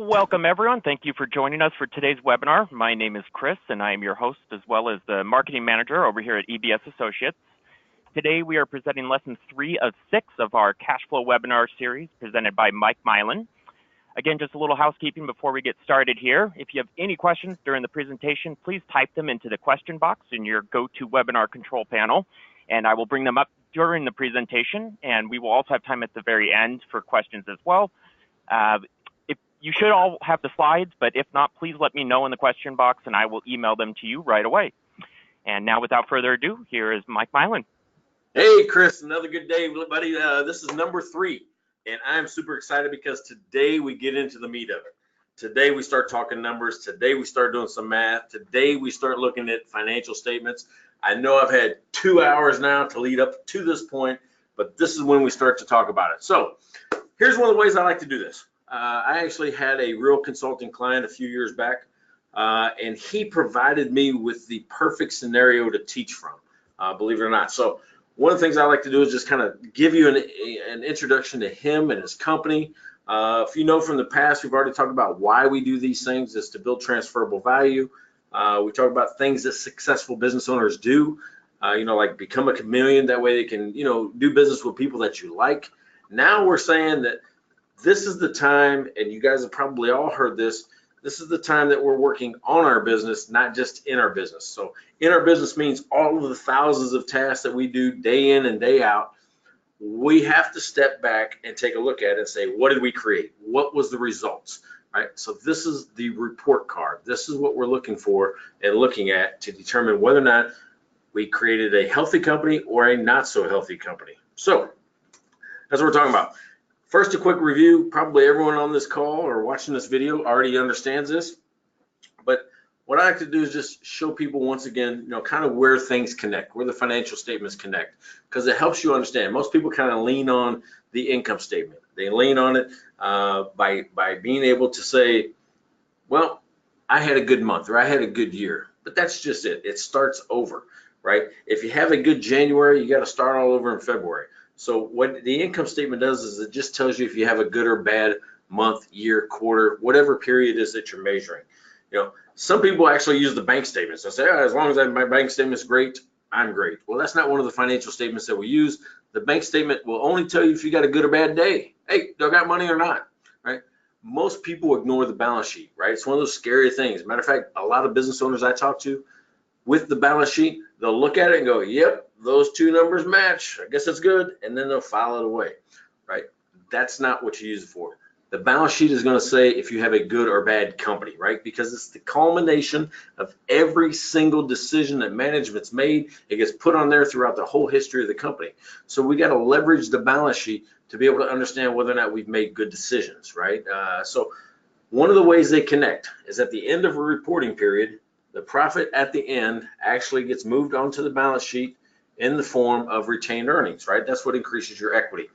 Welcome, everyone. Thank you for joining us for today's webinar. My name is Chris, and I am your host as well as the marketing manager over here at EBS Associates. Today, we are presenting lesson 3 of 6 of our cash flow webinar series presented by Mike Milan. Again, just a little housekeeping before we get started here. If you have any questions during the presentation, please type them into the question box in your GoToWebinar control panel, and I will bring them up during the presentation, and we will also have time at the very end for questions as well. You should all have the slides, but if not, please let me know in the question box and I will email them to you right away. And now, without further ado, here is Mike Milan. Hey, Chris, another good day, everybody. This is number 3, and I'm super excited because today we get into the meat of it. Today we start talking numbers. Today we start doing some math. Today we start looking at financial statements. I know I've had 2 hours now to lead up to this point, but this is when we start to talk about it. So here's one of the ways I like to do this. I actually had a real consulting client a few years back, and he provided me with the perfect scenario to teach from, believe it or not. So one of the things I like to do is just kind of give you an introduction to him and his company. If you know from the past, we've already talked about why we do these things is to build transferable value. We talk about things that successful business owners do, like become a chameleon. That way they can, do business with people that you like. Now we're saying that this is the time, and you guys have probably all heard this, this is the time that we're working on our business, not just in our business. So in our business means all of the thousands of tasks that we do day in and day out. We have to step back and take a look at it and say, what did we create? What was the results? Right? So this is the report card. This is what we're looking for and looking at to determine whether or not we created a healthy company or a not so healthy company. So that's what we're talking about. First, a quick review. Probably everyone on this call or watching this video already understands this, but what I like to do is just show people once again, kind of where things connect, where the financial statements connect, because it helps you understand. Most people kind of lean on the income statement. They lean on it by being able to say, well, I had a good month or I had a good year, but that's just it. It starts over, right? If you have a good January, you got to start all over in February. So what the income statement does is it just tells you if you have a good or bad month, year, quarter, whatever period is that you're measuring. Some people actually use the bank statements. They say, as long as my bank statement is great, I'm great. Well, that's not one of the financial statements that we use. The bank statement will only tell you if you got a good or bad day. Hey, do I got money or not, right? Most people ignore the balance sheet, right? It's one of those scary things. Matter of fact, a lot of business owners I talk to with the balance sheet, they'll look at it and go, yep, those two numbers match. I guess it's good. And then they'll file it away, right? That's not what you use it for. The balance sheet is going to say if you have a good or bad company, right? Because it's the culmination of every single decision that management's made. It gets put on there throughout the whole history of the company. So we got to leverage the balance sheet to be able to understand whether or not we've made good decisions, right? So one of the ways they connect is at the end of a reporting period, the profit at the end actually gets moved onto the balance sheet in the form of retained earnings, right? That's what increases your equity.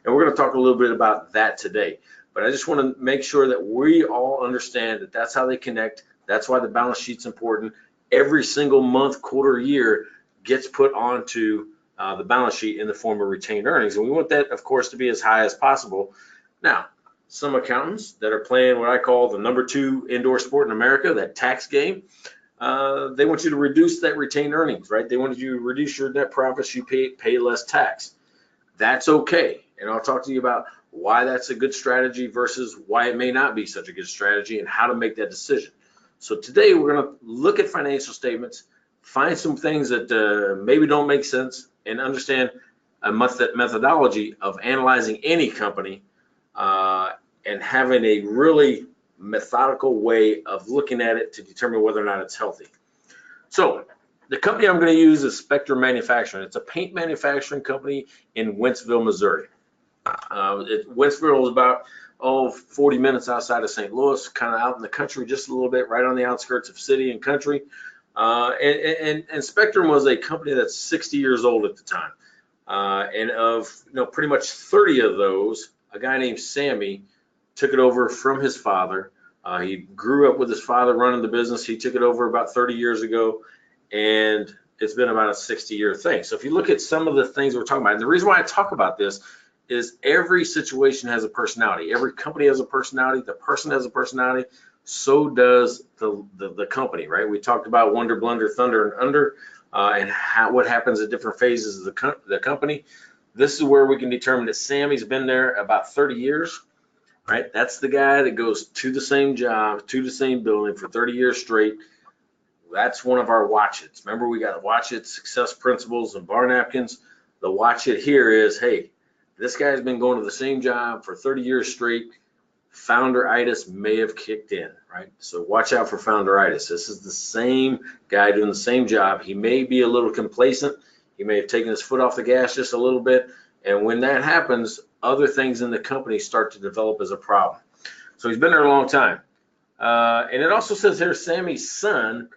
And we're going to talk a little bit about that today. But I just want to make sure that we all understand that that's how they connect. That's why the balance sheet's important. Every single month, quarter, year gets put onto the balance sheet in the form of retained earnings. And we want that, of course, to be as high as possible. Now, some accountants that are playing what I call the number 2 indoor sport in America, that tax game, they want you to reduce that retained earnings, right? They want you to reduce your net profits, you pay less tax. That's okay. And I'll talk to you about why that's a good strategy versus why it may not be such a good strategy and how to make that decision. So today we're going to look at financial statements, find some things that maybe don't make sense, and understand a methodology of analyzing any company and having a really methodical way of looking at it to determine whether or not it's healthy. So the company I'm going to use is Spectrum Manufacturing. It's a paint manufacturing company in Wentzville, Missouri. Wentzville is about 40 minutes outside of St. Louis, kind of out in the country just a little bit, right on the outskirts of city and country. And Spectrum was a company that's 60 years old at the time. And of pretty much 30 of those, a guy named Sammy took it over from his father. He grew up with his father running the business. He took it over about 30 years ago, and it's been about a 60-year thing. So if you look at some of the things we're talking about, and the reason why I talk about this is every situation has a personality. Every company has a personality. The person has a personality. So does the company, right? We talked about wonder, blunder, thunder, and under, and what happens at different phases of the company. This is where we can determine that Sammy's been there about 30 years, right? That's the guy that goes to the same job, to the same building for 30 years straight. That's one of our watch its. Remember, we got watch it, success principles, and bar napkins. The watch it here is, hey, this guy's been going to the same job for 30 years straight. Founderitis may have kicked in, right? So watch out for founderitis. This is the same guy doing the same job. He may be a little complacent. He may have taken his foot off the gas just a little bit. And when that happens, other things in the company start to develop as a problem. So he's been there a long time. And it also says here, Sammy's son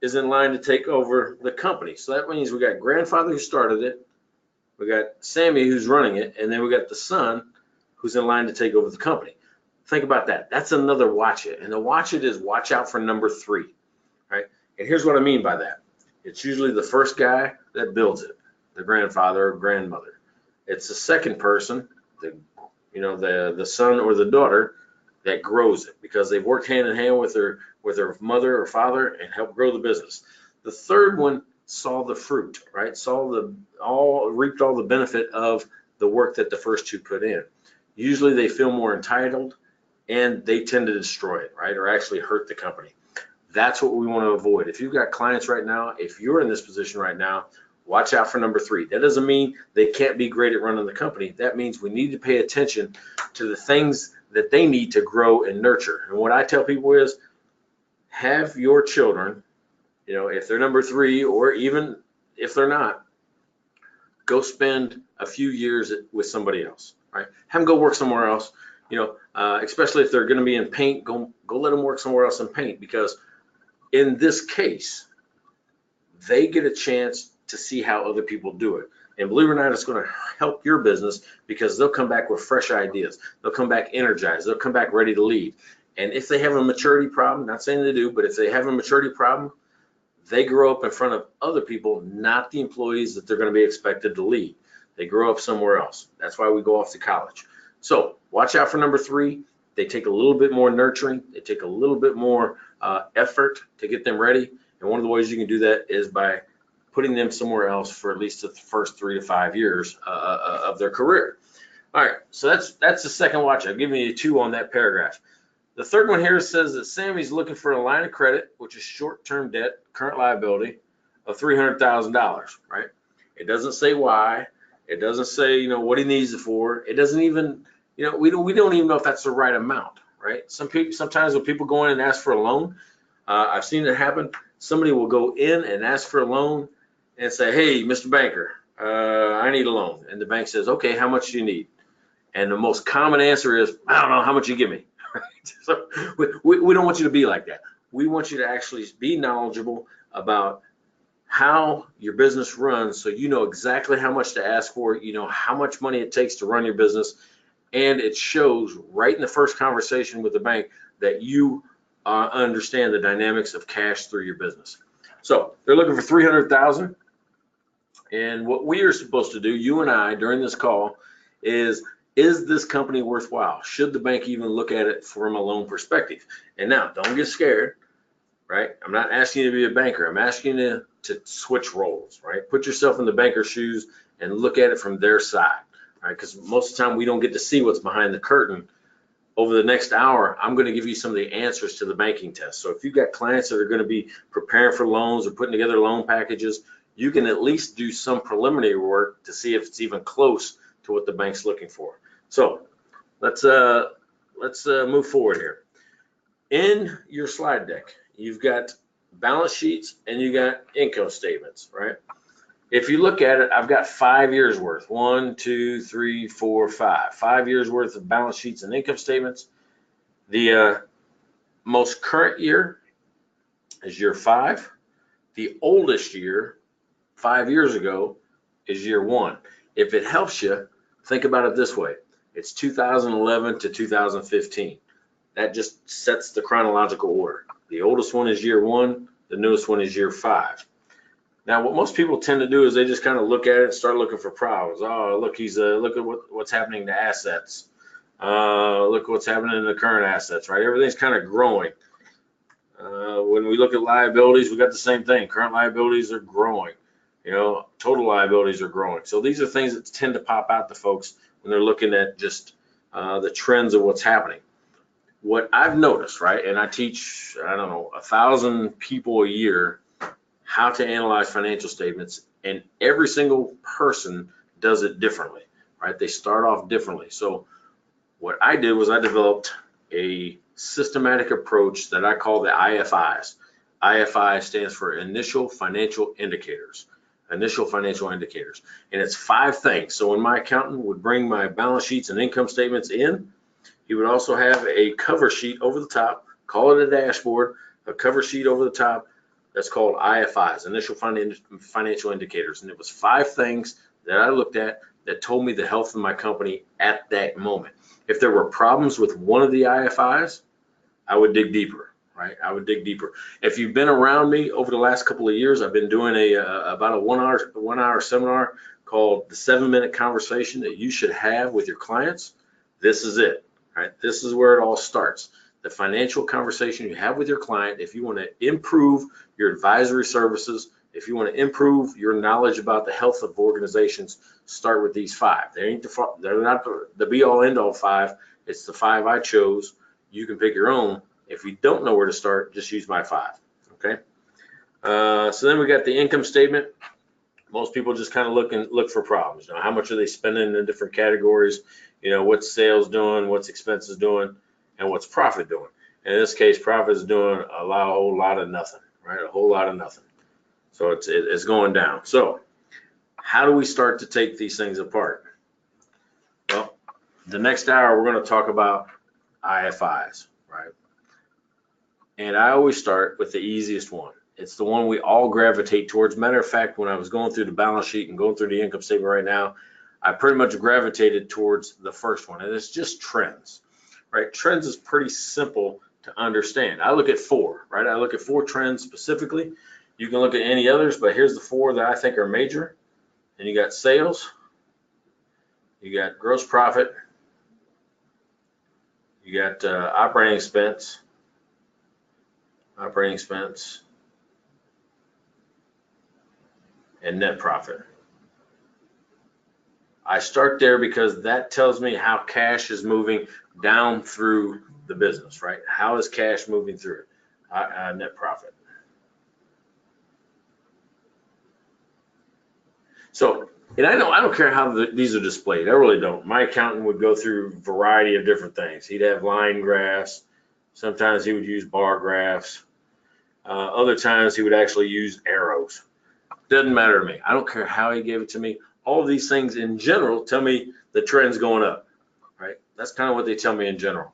is in line to take over the company. So that means we got grandfather who started it. We got Sammy who's running it. And then we got the son who's in line to take over the company. Think about that. That's another watch it. And the watch it is watch out for number 3, right? And here's what I mean by that. It's usually the first guy that builds it, the grandfather or grandmother. It's the second person, the son or the daughter that grows it because they've worked hand in hand with their mother or father and helped grow the business. The third one saw the fruit, right? Reaped all the benefit of the work that the first two put in. Usually they feel more entitled and they tend to destroy it, right? Or actually hurt the company. That's what we want to avoid. If you've got clients right now, if you're in this position right now, watch out for number 3. That doesn't mean they can't be great at running the company. That means we need to pay attention to the things that they need to grow and nurture. And what I tell people is have your children, if they're number 3 or even if they're not, go spend a few years with somebody else, right? Have them go work somewhere else, especially if they're going to be in paint, go let them work somewhere else in paint, because in this case, they get a chance to see how other people do it. And believe it or not, it's going to help your business because they'll come back with fresh ideas. They'll come back energized. They'll come back ready to lead. And if they have a maturity problem, not saying they do, but if they have a maturity problem, they grow up in front of other people, not the employees that they're going to be expected to lead. They grow up somewhere else. That's why we go off to college. So watch out for number 3. They take a little bit more nurturing. They take a little bit more effort to get them ready. And one of the ways you can do that is by putting them somewhere else for at least the first 3 to 5 years of their career. All right, so that's the second watch. I've given you 2 on that paragraph. The third one here says that Sammy's looking for a line of credit, which is short-term debt, current liability of $300,000, right? It doesn't say why. It doesn't say, what he needs it for. It doesn't even, we don't even know if that's the right amount, right? Sometimes when people go in and ask for a loan, I've seen it happen. Somebody will go in and ask for a loan and say, hey, Mr. Banker, I need a loan. And the bank says, okay, how much do you need? And the most common answer is, I don't know, how much you give me? So we don't want you to be like that. We want you to actually be knowledgeable about how your business runs, so you know exactly how much to ask for, how much money it takes to run your business, and it shows right in the first conversation with the bank that you understand the dynamics of cash through your business. So they're looking for $300,000, and what we are supposed to do, you and I, during this call, is this company worthwhile? Should the bank even look at it from a loan perspective? And now, don't get scared, right? I'm not asking you to be a banker. I'm asking you to switch roles, right? Put yourself in the banker's shoes and look at it from their side, right? Because most of the time we don't get to see what's behind the curtain. Over the next hour, I'm going to give you some of the answers to the banking test. So if you've got clients that are going to be preparing for loans or putting together loan packages, you can at least do some preliminary work to see if it's even close to what the bank's looking for. So let's move forward here. In your slide deck, you've got balance sheets and you got income statements, right? If you look at it, I've got 5 years worth, 1, 2, 3, 4, 5, 5 years worth of balance sheets and income statements. The most current year is year 5. The oldest year, 5 years ago, is year 1. If it helps you, think about it this way. It's 2011 to 2015. That just sets the chronological order. The oldest one is year 1. The newest one is year 5. Now, what most people tend to do is they just kind of look at it and start looking for problems. Oh, look, look at what's happening to assets. Look what's happening in the current assets, right? Everything's kind of growing. When we look at liabilities, we got the same thing. Current liabilities are growing. Total liabilities are growing. So these are things that tend to pop out to folks when they're looking at just the trends of what's happening. What I've noticed, right, and I teach, I don't know, 1,000 people a year how to analyze financial statements, and every single person does it differently, right? They start off differently. So what I did was I developed a systematic approach that I call the IFIs. IFI stands for Initial Financial Indicators. Initial financial indicators. And it's 5 things. So when my accountant would bring my balance sheets and income statements in, he would also have a cover sheet over the top, call it a dashboard, a cover sheet over the top. That's called IFIs, Initial Financial Indicators. And it was 5 things that I looked at that told me the health of my company at that moment. If there were problems with one of the IFIs, I would dig deeper, right? I would dig deeper. If you've been around me over the last couple of years, I've been doing about a 1 hour seminar called the 7-minute conversation that you should have with your clients. This is it, right? This is where it all starts. The financial conversation you have with your client. If you want to improve your advisory services, if you want to improve your knowledge about the health of organizations, start with these 5. They're not the be-all, end-all 5. It's the 5 I chose. You can pick your own. If you don't know where to start, just use my 5. Okay. So then we got the income statement. Most people just kind of look for problems. How much are they spending in different categories? What's sales doing? What's expenses doing? And what's profit doing? In this case, profit is doing a whole lot of nothing, right? A whole lot of nothing. So it's going down. So how do we start to take these things apart? Well, the next hour we're going to talk about IFIs, right? And I always start with the easiest one. It's the one we all gravitate towards. Matter of fact, when I was going through the balance sheet and going through the income statement right now, I pretty much gravitated towards the first one, and it's just trends, right? Trends is pretty simple to understand. I look at 4, right? I look at 4 trends specifically. You can look at any others, but here's the 4 that I think are major. And you got sales, you got gross profit, you got operating expense, and net profit. I start there because that tells me how cash is moving down through the business, right? How is cash moving through it? Net profit. So, and I don't care how these are displayed. I really don't. My accountant would go through a variety of different things. He'd have line graphs. Sometimes he would use bar graphs. Other times he would actually use arrows. Doesn't matter to me. I don't care how he gave it to me. All of these things in general tell me the trend's going up, right? That's kind of what they tell me in general.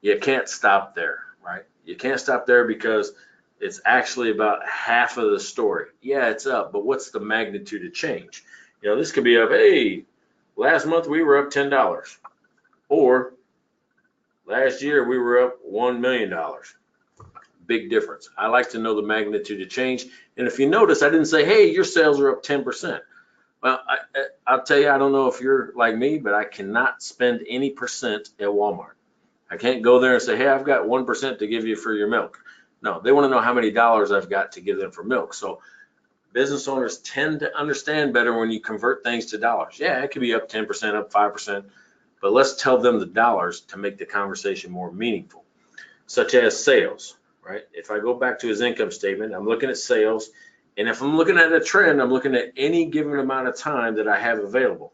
You can't stop there, right? You can't stop there because it's actually about half of the story. Yeah, it's up, but what's the magnitude of change? This could be up, hey, last month we were up $10, or last year we were up $1 million. Big difference. I like to know the magnitude of change. And if you notice, I didn't say, hey, your sales are up 10%. Well, I'll tell you, I don't know if you're like me, but I cannot spend any percent at Walmart. I can't go there and say, hey, I've got 1% to give you for your milk. No, they want to know how many dollars I've got to give them for milk. So business owners tend to understand better when you convert things to dollars. Yeah, it could be up 10%, up 5%, but let's tell them the dollars to make the conversation more meaningful, such as sales, right? If I go back to his income statement, I'm looking at sales. And if I'm looking at a trend, I'm looking at any given amount of time that I have available.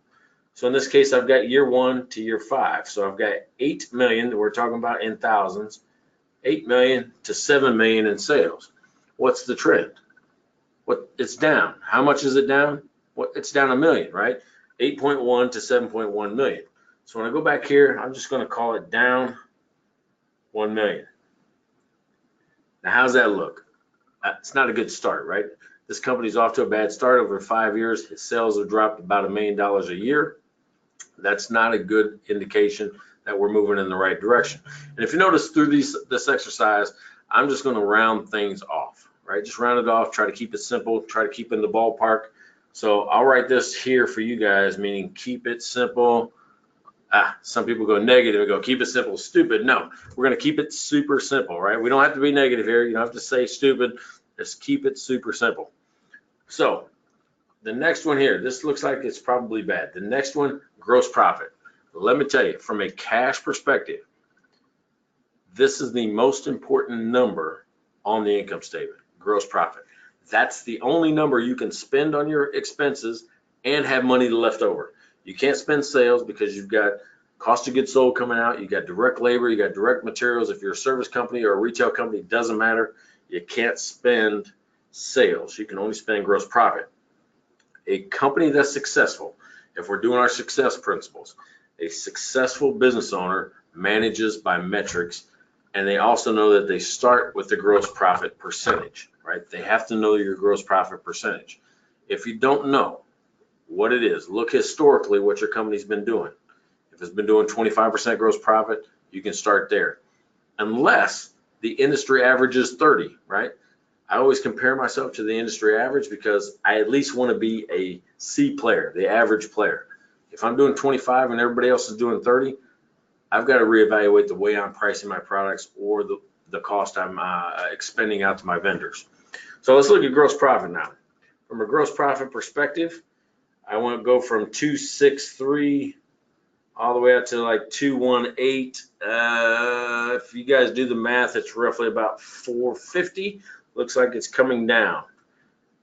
So in this case, I've got year 1 to year 5. So I've got 8 million that we're talking about in thousands, 8 million to 7 million in sales. What's the trend? It's down. How much is it down? It's down $1 million, right? 8.1 to 7.1 million. So when I go back here, I'm just going to call it down 1 million. Now, how's that look? It's not a good start, right? This company's off to a bad start. Over 5 years, his sales have dropped about $1 million a year. That's not a good indication that we're moving in the right direction. And if you notice through this exercise, I'm just going to round things off, right? Just round it off, try to keep it simple, try to keep it in the ballpark. So I'll write this here for you guys, meaning keep it simple. Some people go negative and go, keep it simple, stupid. No, we're going to keep it super simple, right? We don't have to be negative here. You don't have to say stupid. Just keep it super simple. So the next one here, this looks like it's probably bad. The next one, gross profit. Let me tell you, from a cash perspective, this is the most important number on the income statement, gross profit. That's the only number you can spend on your expenses and have money left over. You can't spend sales because you've got cost of goods sold coming out. You got direct labor, you got direct materials. If you're a service company or a retail company, it doesn't matter. You can't spend sales. You can only spend gross profit. A company that's successful, if we're doing our success principles, a successful business owner manages by metrics, and they also know that they start with the gross profit percentage, right? They have to know your gross profit percentage. If you don't know what it is, look historically what your company's been doing. If it's been doing 25% gross profit, you can start there. Unless the industry average is 30, right? I always compare myself to the industry average because I at least want to be a C player, the average player. If I'm doing 25 and everybody else is doing 30, I've got to reevaluate the way I'm pricing my products or the cost I'm expending out to my vendors. So let's look at gross profit now. From a gross profit perspective, I want to go from 263 all the way out to like 218. If you guys do the math, it's roughly about 450. Looks like it's coming down.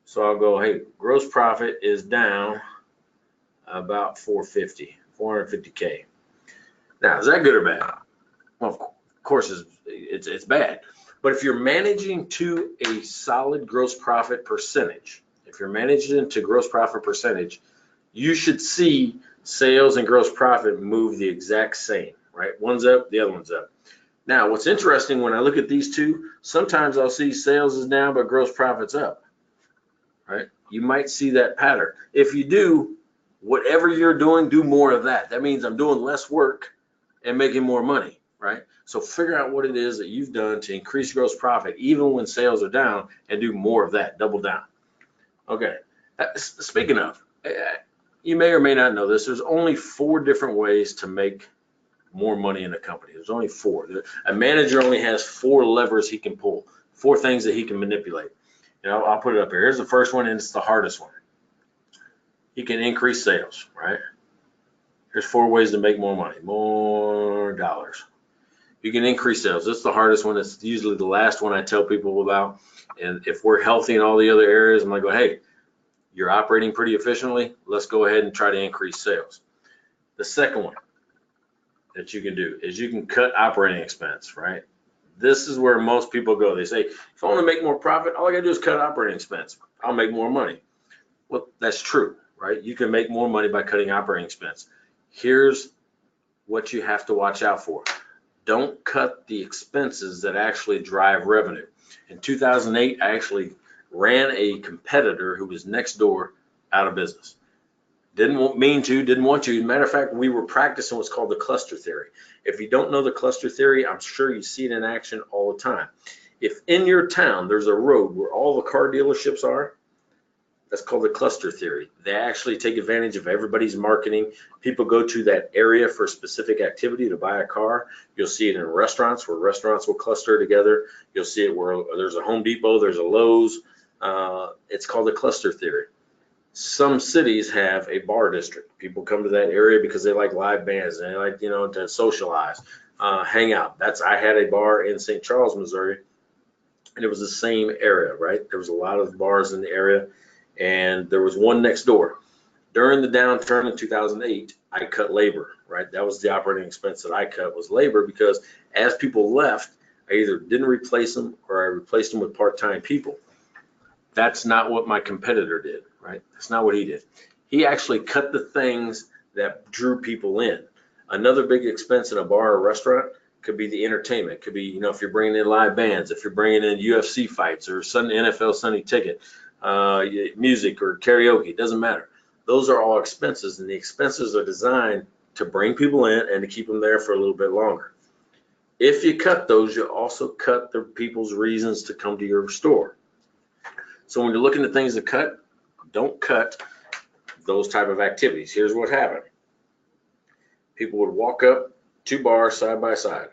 So I'll go, hey, gross profit is down about 450K. Now, is that good or bad? Well, of course, it's bad. But if you're managing to a solid gross profit percentage, if you're managing to gross profit percentage, you should see sales and gross profit move the exact same, right? One's up, the other one's up. Now, what's interesting when I look at these two, sometimes I'll see sales is down, but gross profit's up, right? You might see that pattern. If you do, whatever you're doing, do more of that. That means I'm doing less work and making more money, right? So figure out what it is that you've done to increase gross profit, even when sales are down, and do more of that, double down. Okay, speaking of, you may or may not know this, there's only 4 different ways to make more money in a company. There's only 4. A manager only has 4 levers he can pull, 4 things that he can manipulate. You know, I'll put it up here. Here's the first one, and it's the hardest one. He can increase sales, right? Here's 4 ways to make more money, more dollars. You can increase sales. This is the hardest one. It's usually the last one I tell people about. And if we're healthy in all the other areas, I'm going to go, hey, you're operating pretty efficiently. Let's go ahead and try to increase sales. The second one that you can do is you can cut operating expense, right? This is where most people go. They say, if I want to make more profit, all I got to do is cut operating expense. I'll make more money. Well, that's true, right? You can make more money by cutting operating expense. Here's what you have to watch out for. Don't cut the expenses that actually drive revenue. In 2008, I actually ran a competitor who was next door out of business. Didn't want to. As a matter of fact, we were practicing what's called the cluster theory. If you don't know the cluster theory, I'm sure you see it in action all the time. If in your town there's a road where all the car dealerships are, that's called the cluster theory. They actually take advantage of everybody's marketing. People go to that area for a specific activity to buy a car. You'll see it in restaurants where restaurants will cluster together. You'll see it where there's a Home Depot, there's a Lowe's. It's called the cluster theory. Some cities have a bar district. People come to that area because they like live bands and they like, to socialize, hang out. I had a bar in St. Charles, Missouri, and it was the same area, right? There was a lot of bars in the area. And there was one next door. During the downturn in 2008, I cut labor, right? That was the operating expense that I cut, was labor, because as people left, I either didn't replace them or I replaced them with part-time people. That's not what my competitor did, right? That's not what he did. He actually cut the things that drew people in. Another big expense in a bar or restaurant could be the entertainment. Could be, if you're bringing in live bands, if you're bringing in UFC fights or NFL Sunday ticket, music or karaoke, it doesn't matter. Those are all expenses, and the expenses are designed to bring people in and to keep them there for a little bit longer. If you cut those, you also cut the people's reasons to come to your store. So when you're looking at things to cut, don't cut those type of activities. Here's what happened. People would walk up 2 bars side by side.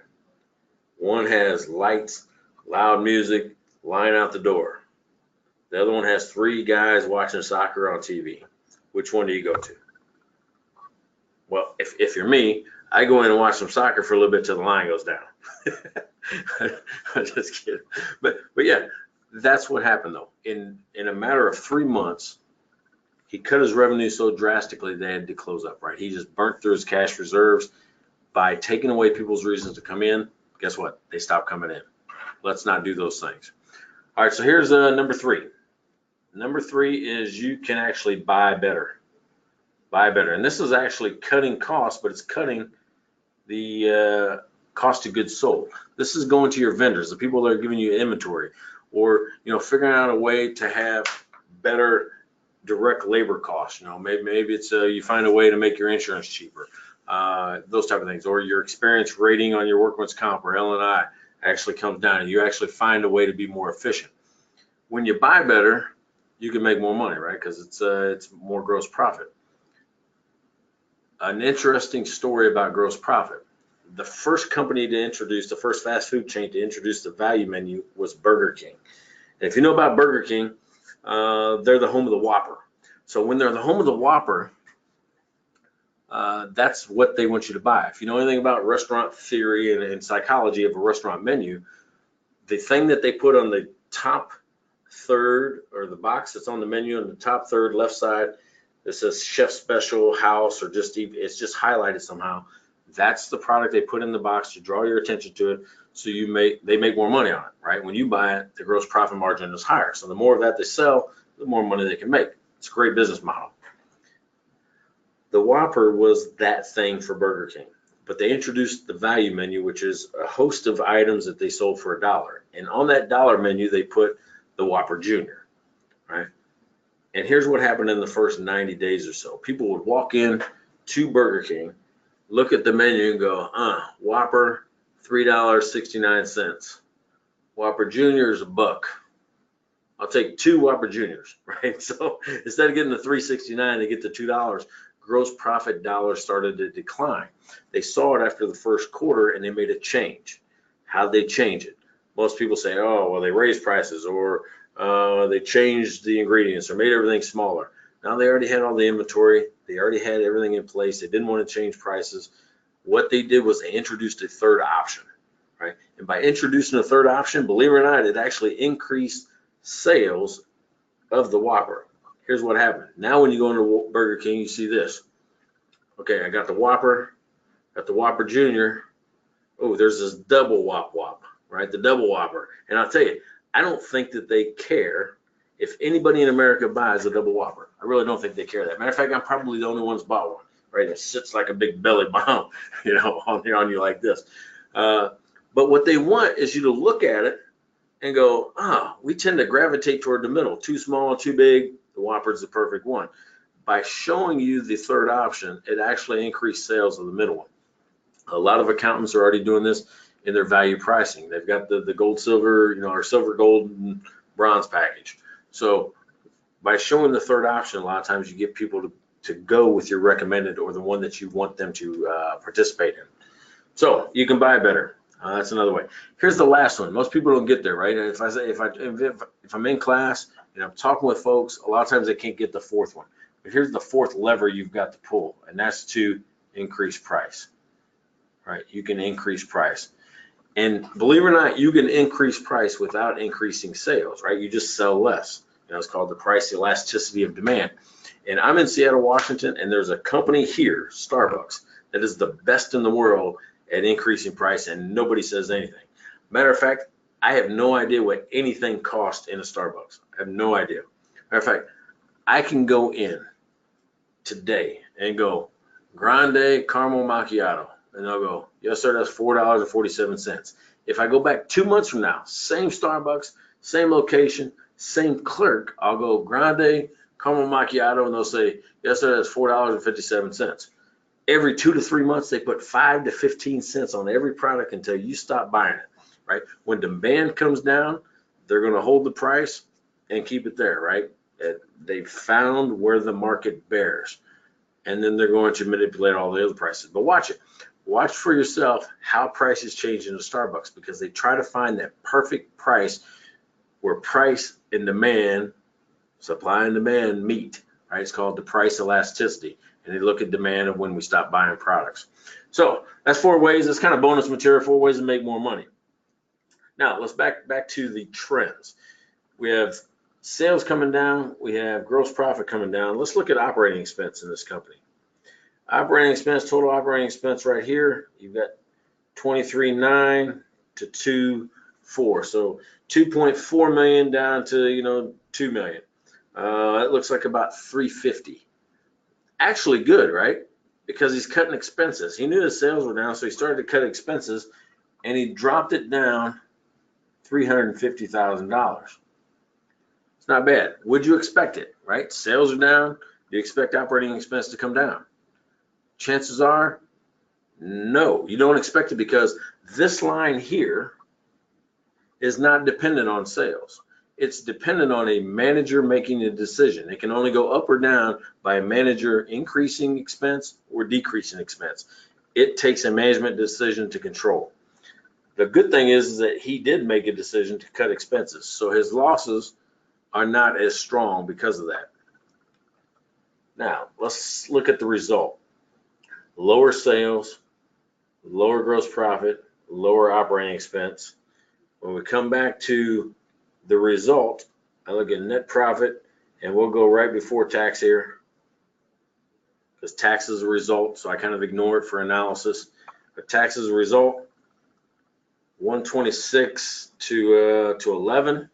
One has lights, loud music, line out the door. The other one has 3 guys watching soccer on TV. Which one do you go to? Well, if you're me, I go in and watch some soccer for a little bit till the line goes down. I'm just kidding. But yeah, that's what happened though. In a matter of 3 months, he cut his revenue so drastically they had to close up, right? He just burnt through his cash reserves by taking away people's reasons to come in. Guess what? They stopped coming in. Let's not do those things. All right, so here's number 3. Number 3 is you can actually buy better. Buy better. And this is actually cutting costs, but it's cutting the cost of goods sold. This is going to your vendors, the people that are giving you inventory, or figuring out a way to have better direct labor costs. Maybe it's you find a way to make your insurance cheaper, those type of things, or your experience rating on your workman's comp or L&I actually comes down, and you actually find a way to be more efficient. When you buy better, you can make more money, right? Because it's more gross profit. An interesting story about gross profit. The first company to introduce, the first fast food chain to introduce the value menu was Burger King. And if you know about Burger King, they're the home of the Whopper. So when they're the home of the Whopper, that's what they want you to buy. If you know anything about restaurant theory and psychology of a restaurant menu, the thing that they put on the top third, or the box that's on the menu on the top third left side, that says chef special, house, or it's just highlighted somehow. That's the product they put in the box to draw your attention to it, so they make more money on it, right? When you buy it, the gross profit margin is higher. So the more of that they sell, the more money they can make. It's a great business model. The Whopper was that thing for Burger King, but they introduced the value menu, which is a host of items that they sold for $1. And on that $1 menu, they put the Whopper Jr., right? And here's what happened in the first 90 days or so. People would walk in to Burger King, look at the menu and go, Whopper, $3.69. Whopper Jr. is $1. I'll take 2 Whopper Juniors, right? So instead of getting the $3.69, they get the $2. Gross profit dollars started to decline. They saw it after the first quarter and they made a change. How'd they change it? Most people say, oh, well, they raised prices, or they changed the ingredients, or made everything smaller. Now they already had all the inventory. They already had everything in place. They didn't want to change prices. What they did was they introduced a third option, right? And by introducing a third option, believe it or not, it actually increased sales of the Whopper. Here's what happened. Now when you go into Burger King, you see this. Okay, I got the Whopper, got the Whopper Jr. Oh, there's this double Whop, right? The double Whopper. And I'll tell you, I don't think that they care if anybody in America buys a double Whopper. I really don't think they care that. Matter of fact, I'm probably the only one that's bought one, right? It sits like a big belly bomb, on you like this. But what they want is you to look at it and go, we tend to gravitate toward the middle. Too small, too big, the Whopper's the perfect one. By showing you the third option, it actually increased sales of the middle one. A lot of accountants are already doing this in their value pricing. They've got the gold, silver, or silver, gold, and bronze package. So by showing the third option, a lot of times you get people to go with your recommended, or the one that you want them to participate in. So you can buy better. That's another way. Here's the last one. Most people don't get there, right? If I'm in class and I'm talking with folks, a lot of times they can't get the fourth one. But here's the fourth lever you've got to pull, and that's to increase price, right? You can increase price. And believe it or not, you can increase price without increasing sales, right? You just sell less. It's called the price elasticity of demand. And I'm in Seattle, Washington, and there's a company here, Starbucks, that is the best in the world at increasing price, and nobody says anything. Matter of fact, I have no idea what anything costs in a Starbucks. I have no idea. Matter of fact, I can go in today and go grande caramel macchiato, and they'll go, yes sir, that's $4.47. If I go back 2 months from now, same Starbucks, same location, same clerk, I'll go grande caramel macchiato, and they'll say, yes sir, that's $4.57. Every 2 to 3 months, they put 5 to 15 cents on every product until you stop buying it, right? When demand comes down, they're going to hold the price. and keep it there, right? They found where the market bears, and then they're going to manipulate all the other prices. But watch it. Watch for yourself how prices change in a Starbucks, because they try to find that perfect price where price and demand, supply and demand meet, right? It's called the price elasticity. And they look at demand and when we stop buying products. So that's 4 ways. That's kind of bonus material, 4 ways to make more money. Now let's back to the trends. We have sales coming down. We have gross profit coming down. Let's look at operating expense in this company. Operating expense, total operating expense right here. You've got 23.9 to 2.4. So 2.4 million down to 2 million. It looks like about 350. Actually good, right? Because he's cutting expenses. He knew his sales were down, so he started to cut expenses, and he dropped it down $350,000. It's not bad. Would you expect it, right? Sales are down. Do you expect operating expense to come down? Chances are, no. You don't expect it, because this line here is not dependent on sales. It's dependent on a manager making a decision. It can only go up or down by a manager increasing expense or decreasing expense. It takes a management decision to control. The good thing is that he did make a decision to cut expenses, so his losses are not as strong because of that. Now, let's look at the result. Lower sales, lower gross profit, lower operating expense. When we come back to the result, I look at net profit, and we'll go right before tax here, because tax is a result, so I kind of ignore it for analysis. But tax is a result, 126 to 11.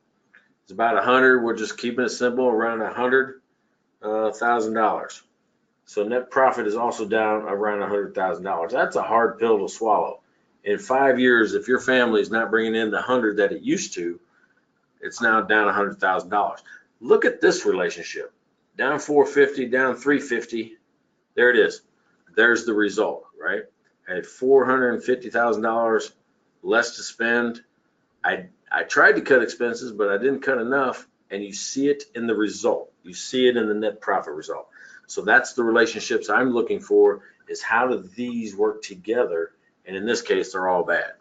It's about 100. We're just keeping it simple, around $100,000. So net profit is also down around $100,000. That's a hard pill to swallow. In 5 years, if your family is not bringing in the 100 that it used to, it's now down $100,000. Look at this relationship. Down 450, down 350. There it is. There's the result, right? I had $450,000 less to spend. I tried to cut expenses, but I didn't cut enough, and you see it in the result. You see it in the net profit result. So that's the relationships I'm looking for, is how do these work together? And in this case, they're all bad.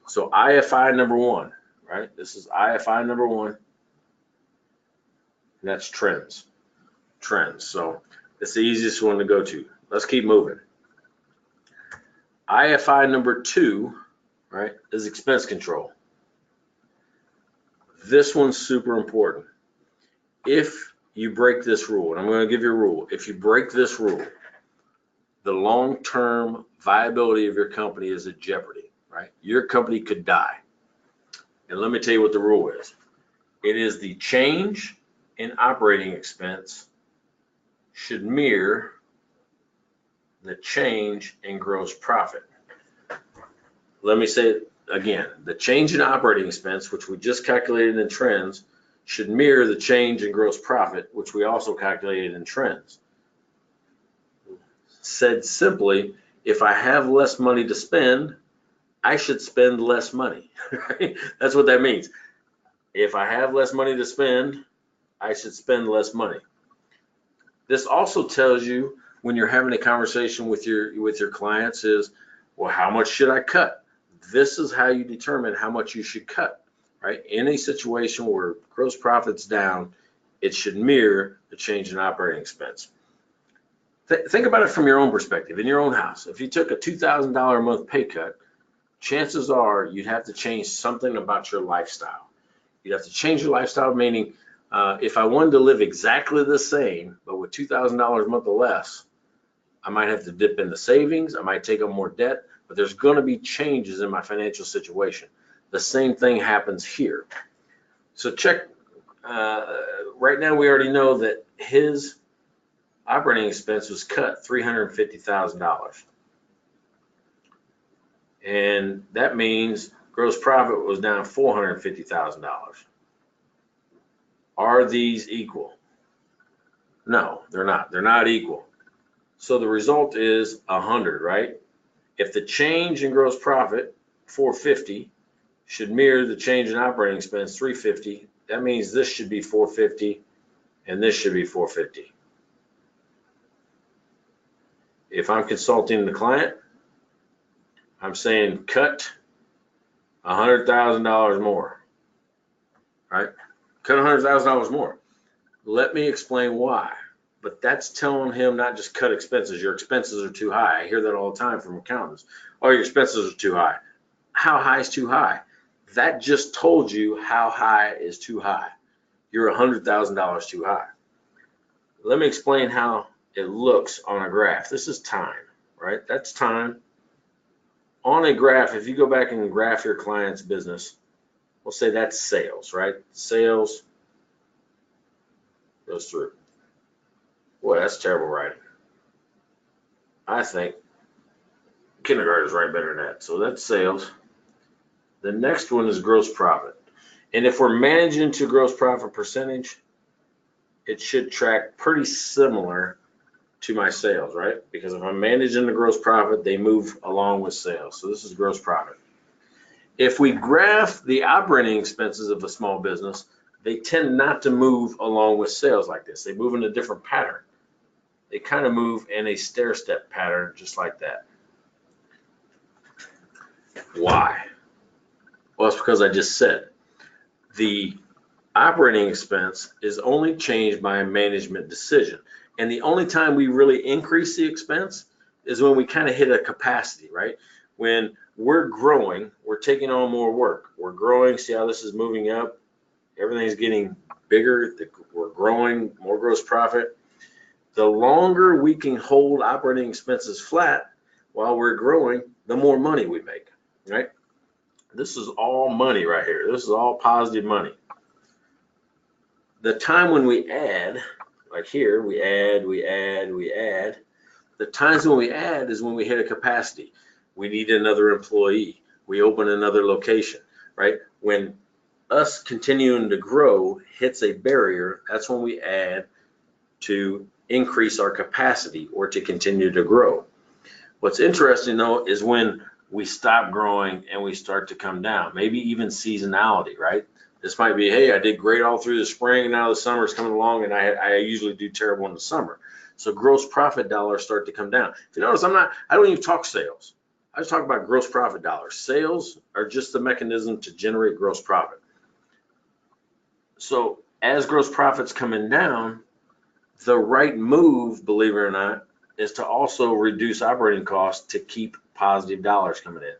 So IFI number 1, right? This is IFI number 1. And that's trends. Trends. So it's the easiest one to go to. Let's keep moving. IFI number 2, right, is expense control. This one's super important. If you break this rule, and I'm going to give you a rule, if you break this rule, the long-term viability of your company is at jeopardy, right? Your company could die. And let me tell you what the rule is. It is the change in operating expense should mirror the change in gross profit. Let me say it again. The change in operating expense, which we just calculated in trends, should mirror the change in gross profit, which we also calculated in trends. Said simply, if I have less money to spend, I should spend less money. Right? That's what that means. If I have less money to spend, I should spend less money. This also tells you, when you're having a conversation with your clients, is, well, how much should I cut? This is how you determine how much you should cut, right? In a situation where gross profit's down, it should mirror the change in operating expense. Think about it from your own perspective, in your own house. If you took a $2,000 a month pay cut, chances are you'd have to change something about your lifestyle. You'd have to change your lifestyle, meaning if I wanted to live exactly the same, but with $2,000 a month or less, I might have to dip into savings. I might take on more debt, but there's going to be changes in my financial situation. The same thing happens here. So check, right now we already know that his operating expense was cut $350,000. And that means gross profit was down $450,000. Are these equal? No, they're not. They're not equal. So the result is 100, right? If the change in gross profit, 450, should mirror the change in operating expense, 350, that means this should be 450 and this should be 450. If I'm consulting the client, I'm saying cut $100,000 more, right? Cut $100,000 more. Let me explain why. But that's telling him not just cut expenses. Your expenses are too high. I hear that all the time from accountants. Oh, your expenses are too high. How high is too high? That just told you how high is too high. You're $100,000 too high. Let me explain how it looks on a graph. This is time, right? That's time. On a graph, if you go back and graph your client's business, we'll say that's sales, right? Sales goes through. Boy, that's terrible writing. I think kindergartners write better than that. So that's sales. The next one is gross profit. And if we're managing to gross profit percentage, it should track pretty similar to my sales, right? Because if I'm managing the gross profit, they move along with sales. So this is gross profit. If we graph the operating expenses of a small business, they tend not to move along with sales like this. They move in a different pattern. They kind of move in a stair-step pattern, just like that. Why? Well, it's because I just said the operating expense is only changed by a management decision. And the only time we really increase the expense is when we kind of hit a capacity, right? When we're growing, we're taking on more work. We're growing, see how this is moving up? Everything's getting bigger. We're growing, more gross profit. The longer we can hold operating expenses flat while we're growing, the more money we make, right? This is all money right here. This is all positive money. The time when we add, like here, we add. The times when we add is when we hit a capacity. We need another employee. We open another location, right? When us continuing to grow hits a barrier, that's when we add to increase our capacity or to continue to grow. What's interesting though is when we stop growing and we start to come down, maybe even seasonality, right? This might be, hey, I did great all through the spring, now the summer is coming along and I usually do terrible in the summer. So gross profit dollars start to come down. If you notice, I don't even talk sales. I just talk about gross profit dollars. Sales are just the mechanism to generate gross profit. So as gross profit's coming down, the right move, believe it or not, is to also reduce operating costs to keep positive dollars coming in,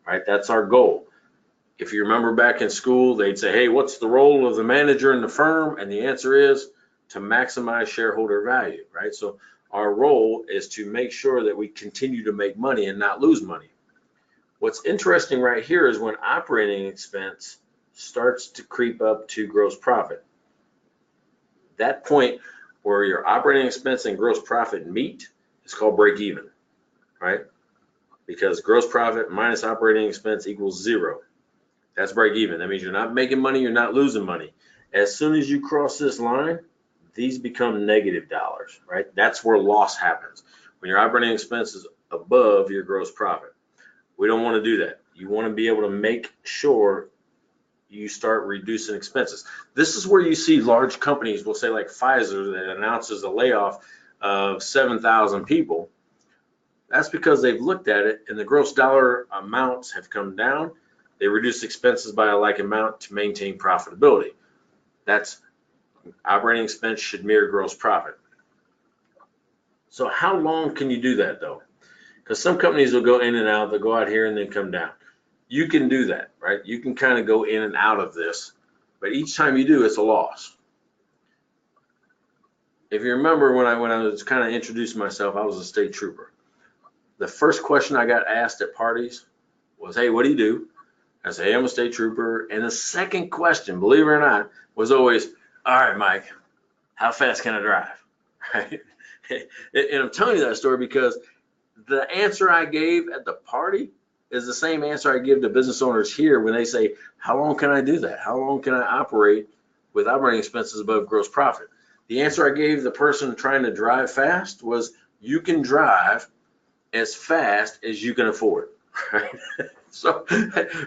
right? That's our goal. If you remember back in school, they'd say, hey, what's the role of the manager in the firm? And the answer is to maximize shareholder value, right? So our role is to make sure that we continue to make money and not lose money. What's interesting right here is when operating expense starts to creep up to gross profit. That point where your operating expense and gross profit meet is called break even, right? Because gross profit minus operating expense equals zero. That's break even. That means you're not making money, you're not losing money. As soon as you cross this line, these become negative dollars, right? That's where loss happens. When your operating expense is above your gross profit. We don't want to do that. You want to be able to make sure you start reducing expenses. This is where you see large companies, we'll say like Pfizer, that announces a layoff of 7,000 people. That's because they've looked at it and the gross dollar amounts have come down. They reduce expenses by a like amount to maintain profitability. That's operating expense should mirror gross profit. So how long can you do that though? Because some companies will go in and out, they'll go out here and then come down. You can do that, right? You can kind of go in and out of this, but each time you do, it's a loss. If you remember when I was kind of introducing myself, I was a state trooper. The first question I got asked at parties was, hey, what do you do? I said, hey, I'm a state trooper. And the second question, believe it or not, was always, all right, Mike, how fast can I drive? Right? And I'm telling you that story because the answer I gave at the party is the same answer I give to business owners here when they say, how long can I do that? How long can I operate with operating expenses above gross profit? The answer I gave the person trying to drive fast was, you can drive as fast as you can afford, right? So,